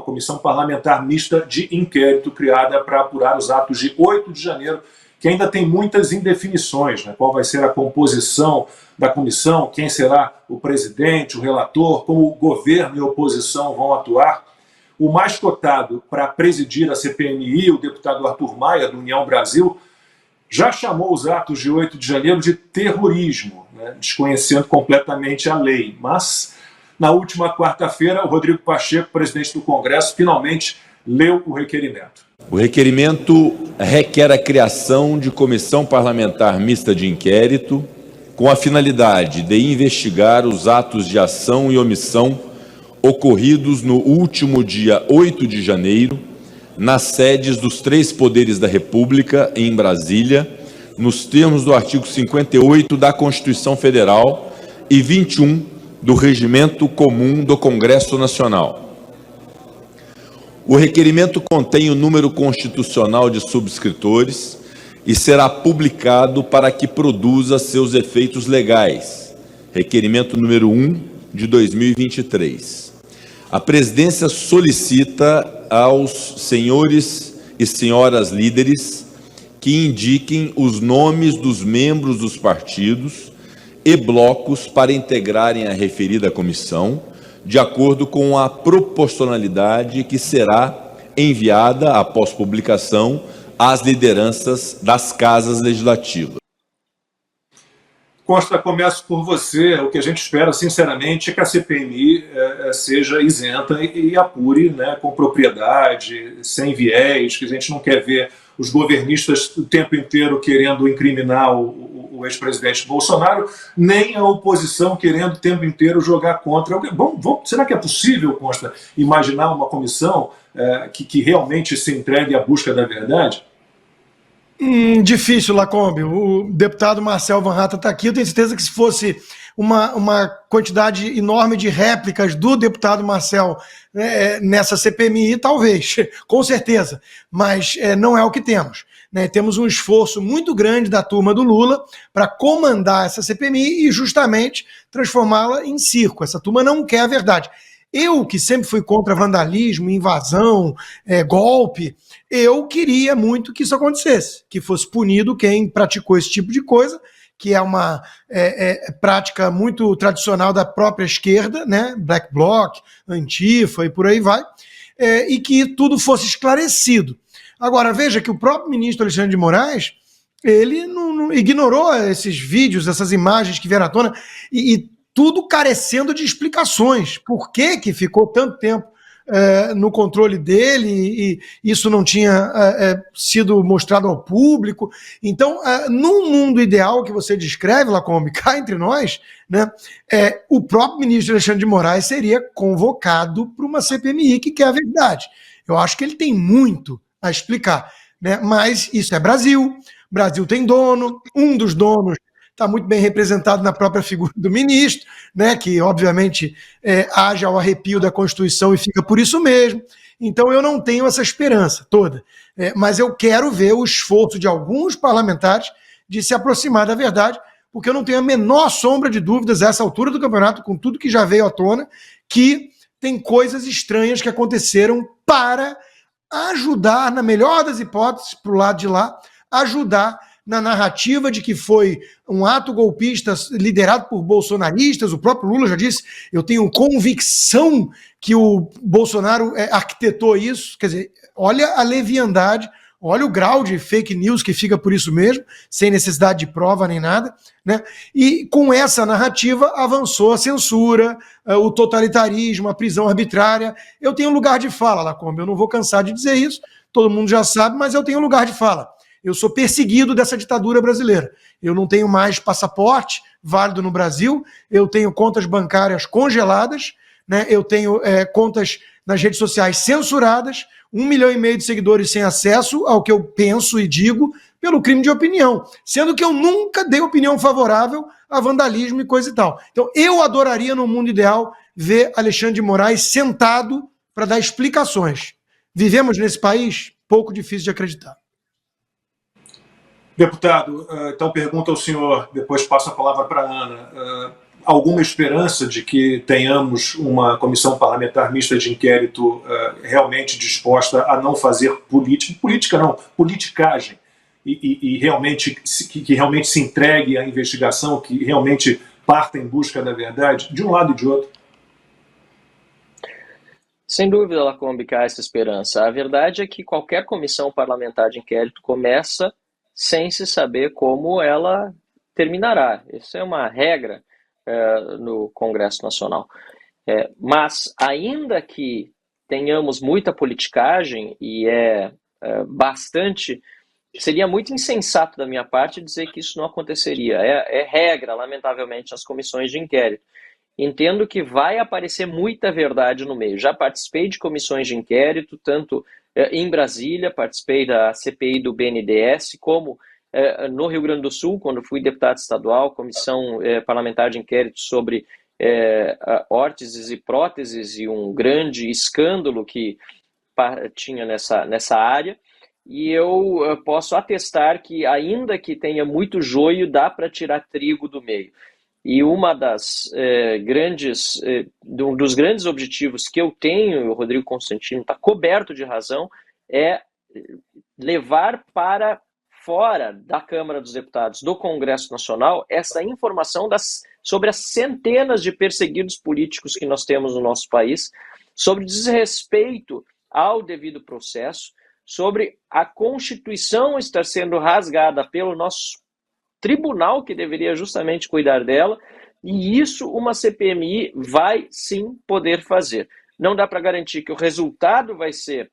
Comissão Parlamentar Mista de Inquérito criada para apurar os atos de 8 de janeiro, que ainda tem muitas indefinições, né? Qual vai ser a composição da comissão, quem será o presidente, o relator, como o governo e a oposição vão atuar. O mais cotado para presidir a CPMI, o deputado Arthur Maia, do União Brasil, já chamou os atos de 8 de janeiro de terrorismo, né? Desconhecendo completamente a lei. Mas, na última quarta-feira, o Rodrigo Pacheco, presidente do Congresso, finalmente leu o requerimento. O requerimento requer a criação de comissão parlamentar mista de inquérito com a finalidade de investigar os atos de ação e omissão ocorridos no último dia 8 de janeiro, nas sedes dos 3 poderes da República, em Brasília, nos termos do artigo 58 da Constituição Federal e 21 do Regimento Comum do Congresso Nacional. O requerimento contém o número constitucional de subscritores e será publicado para que produza seus efeitos legais. Requerimento número 1 de 2023. A presidência solicita aos senhores e senhoras líderes que indiquem os nomes dos membros dos partidos e blocos para integrarem a referida comissão, de acordo com a proporcionalidade que será enviada, após publicação, às lideranças das casas legislativas. Costa, começo por você. O que a gente espera, sinceramente, é que a CPMI seja isenta e apure, né, com propriedade, sem viés, que a gente não quer ver os governistas o tempo inteiro querendo incriminar o ex-presidente Bolsonaro, nem a oposição querendo o tempo inteiro jogar contra. Será que é possível, Costa, imaginar uma comissão que realmente se entregue à busca da verdade? Difícil, Lacombe. O deputado Marcel Van Hatten está aqui. Eu tenho certeza que se fosse uma quantidade enorme de réplicas do deputado Marcel nessa CPMI, talvez, com certeza. Mas não é o que temos. Né? Temos um esforço muito grande da turma do Lula para comandar essa CPMI e justamente transformá-la em circo. Essa turma não quer a verdade. Eu, que sempre fui contra vandalismo, invasão, golpe, eu queria muito que isso acontecesse, que fosse punido quem praticou esse tipo de coisa, que é uma prática muito tradicional da própria esquerda, né? Black Bloc, Antifa e por aí vai, e que tudo fosse esclarecido. Agora, veja que o próprio ministro Alexandre de Moraes, ele não ignorou esses vídeos, essas imagens que vieram à tona, e tudo carecendo de explicações. Por que ficou tanto tempo no controle dele e isso não tinha sido mostrado ao público? Então, num mundo ideal que você descreve, Lacombe, cá entre nós, né, o próprio ministro Alexandre de Moraes seria convocado para uma CPMI que quer a verdade. Eu acho que ele tem muito a explicar, né? Mas isso é Brasil. Brasil tem dono, um dos donos está muito bem representado na própria figura do ministro, né, que obviamente age ao arrepio da Constituição e fica por isso mesmo. Então eu não tenho essa esperança toda, mas eu quero ver o esforço de alguns parlamentares de se aproximar da verdade, porque eu não tenho a menor sombra de dúvidas a essa altura do campeonato, com tudo que já veio à tona, que tem coisas estranhas que aconteceram para ajudar, na melhor das hipóteses, para o lado de lá, ajudar na narrativa de que foi um ato golpista liderado por bolsonaristas. O próprio Lula já disse, eu tenho convicção que o Bolsonaro arquitetou isso. Quer dizer, olha a leviandade, olha o grau de fake news que fica por isso mesmo, sem necessidade de prova nem nada, né? E com essa narrativa avançou a censura, o totalitarismo, a prisão arbitrária. Eu tenho lugar de fala, Lacombe, eu não vou cansar de dizer isso, todo mundo já sabe, mas eu tenho lugar de fala. Eu sou perseguido dessa ditadura brasileira. Eu não tenho mais passaporte válido no Brasil, eu tenho contas bancárias congeladas, né? Eu tenho contas nas redes sociais censuradas, 1,5 milhão de seguidores sem acesso ao que eu penso e digo pelo crime de opinião, sendo que eu nunca dei opinião favorável a vandalismo e coisa e tal. Então, eu adoraria, no mundo ideal, ver Alexandre de Moraes sentado para dar explicações. Vivemos nesse país? Pouco difícil de acreditar. Deputado, então pergunta ao senhor, depois passo a palavra para a Ana. alguma esperança de que tenhamos uma comissão parlamentar mista de inquérito realmente disposta a não fazer politicagem, e realmente, que realmente se entregue à investigação, que realmente parta em busca da verdade, de um lado e de outro? Sem dúvida, Lacombe, que há essa esperança. A verdade é que qualquer comissão parlamentar de inquérito começa sem se saber como ela terminará. Isso é uma regra no Congresso Nacional. Mas, ainda que tenhamos muita politicagem, e seria muito insensato da minha parte dizer que isso não aconteceria. É regra, lamentavelmente, nas comissões de inquérito. Entendo que vai aparecer muita verdade no meio. Já participei de comissões de inquérito, tanto em Brasília, participei da CPI do BNDES, como no Rio Grande do Sul, quando fui deputado estadual, comissão parlamentar de inquérito sobre órteses e próteses, e um grande escândalo que tinha nessa área. E eu posso atestar que, ainda que tenha muito joio, dá para tirar trigo do meio. E uma um dos grandes objetivos que eu tenho, e o Rodrigo Constantino está coberto de razão, é levar para fora da Câmara dos Deputados, do Congresso Nacional, essa informação sobre as centenas de perseguidos políticos que nós temos no nosso país, sobre desrespeito ao devido processo, sobre a Constituição estar sendo rasgada pelo nosso tribunal, que deveria justamente cuidar dela, e isso uma CPMI vai sim poder fazer. Não dá para garantir que o resultado vai ser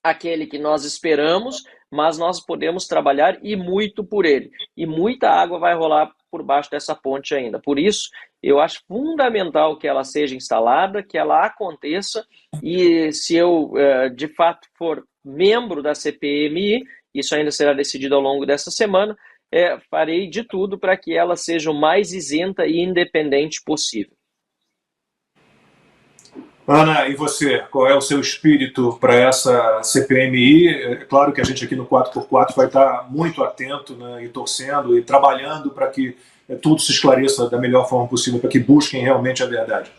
aquele que nós esperamos, mas nós podemos trabalhar e muito por ele. E muita água vai rolar por baixo dessa ponte ainda. Por isso, eu acho fundamental que ela seja instalada, que ela aconteça, e se eu, de fato, for membro da CPMI, isso ainda será decidido ao longo dessa semana, farei de tudo para que ela seja o mais isenta e independente possível. Ana, e você? Qual é o seu espírito para essa CPMI? É claro que a gente aqui no 4x4 vai estar muito atento, né, e torcendo e trabalhando para que tudo se esclareça da melhor forma possível, para que busquem realmente a verdade.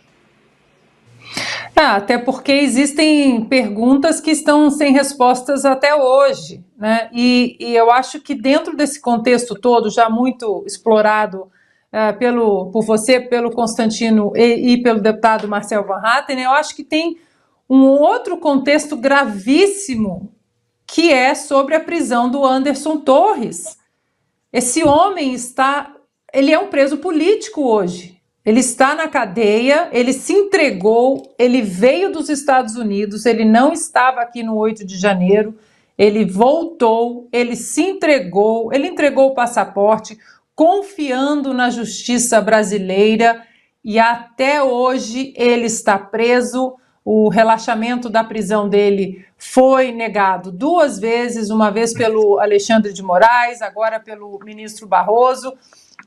Até porque existem perguntas que estão sem respostas até hoje, né? E eu acho que dentro desse contexto todo, já muito explorado por você, pelo Constantino e pelo deputado Marcel Van Hatten, eu acho que tem um outro contexto gravíssimo, que é sobre a prisão do Anderson Torres. Esse homem ele é um preso político hoje. Ele está na cadeia, ele se entregou, ele veio dos Estados Unidos, ele não estava aqui no 8 de janeiro, ele voltou, ele se entregou, ele entregou o passaporte, confiando na justiça brasileira, e até hoje ele está preso. O relaxamento da prisão dele foi negado 2 vezes, uma vez pelo Alexandre de Moraes, agora pelo ministro Barroso.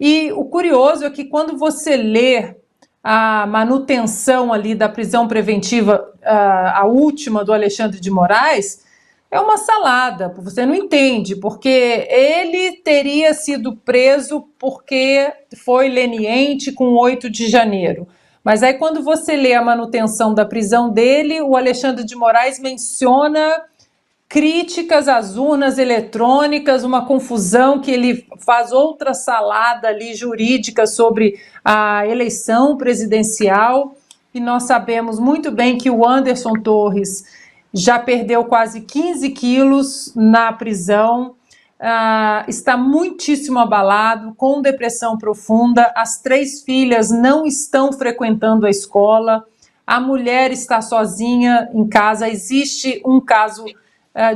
E o curioso é que quando você lê a manutenção ali da prisão preventiva, a última do Alexandre de Moraes, é uma salada, você não entende, porque ele teria sido preso porque foi leniente com o 8 de janeiro. Mas aí quando você lê a manutenção da prisão dele, o Alexandre de Moraes menciona críticas às urnas eletrônicas, uma confusão, que ele faz outra salada ali jurídica sobre a eleição presidencial, e nós sabemos muito bem que o Anderson Torres já perdeu quase 15 quilos na prisão, está muitíssimo abalado, com depressão profunda, as 3 filhas não estão frequentando a escola, a mulher está sozinha em casa, existe um caso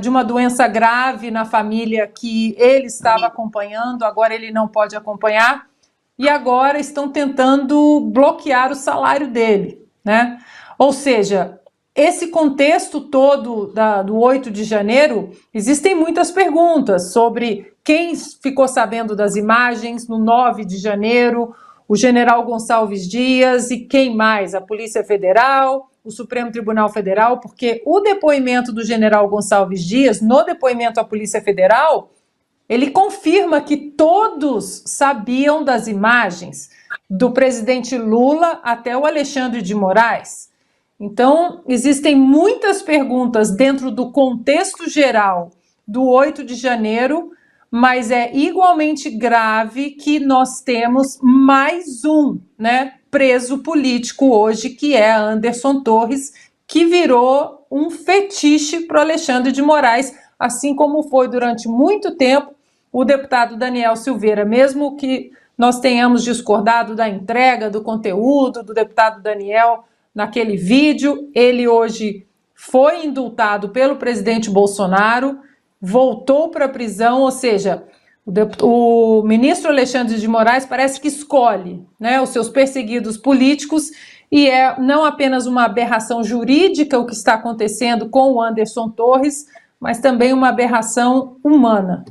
de uma doença grave na família que ele estava acompanhando, agora ele não pode acompanhar, e agora estão tentando bloquear o salário dele, né? Ou seja, esse contexto todo do 8 de janeiro, existem muitas perguntas sobre quem ficou sabendo das imagens no 9 de janeiro, o general Gonçalves Dias e quem mais? A Polícia Federal, o Supremo Tribunal Federal, porque o depoimento do general Gonçalves Dias, no depoimento à Polícia Federal, ele confirma que todos sabiam das imagens, do presidente Lula até o Alexandre de Moraes. Então, existem muitas perguntas dentro do contexto geral do 8 de janeiro, mas é igualmente grave que nós temos mais um, né, preso político hoje, que é Anderson Torres, que virou um fetiche para o Alexandre de Moraes, assim como foi durante muito tempo o deputado Daniel Silveira. Mesmo que nós tenhamos discordado da entrega, do conteúdo do deputado Daniel naquele vídeo, ele hoje foi indultado pelo presidente Bolsonaro, voltou para a prisão, ou seja, o ministro Alexandre de Moraes parece que escolhe, né, os seus perseguidos políticos, e é não apenas uma aberração jurídica o que está acontecendo com o Anderson Torres, mas também uma aberração humana.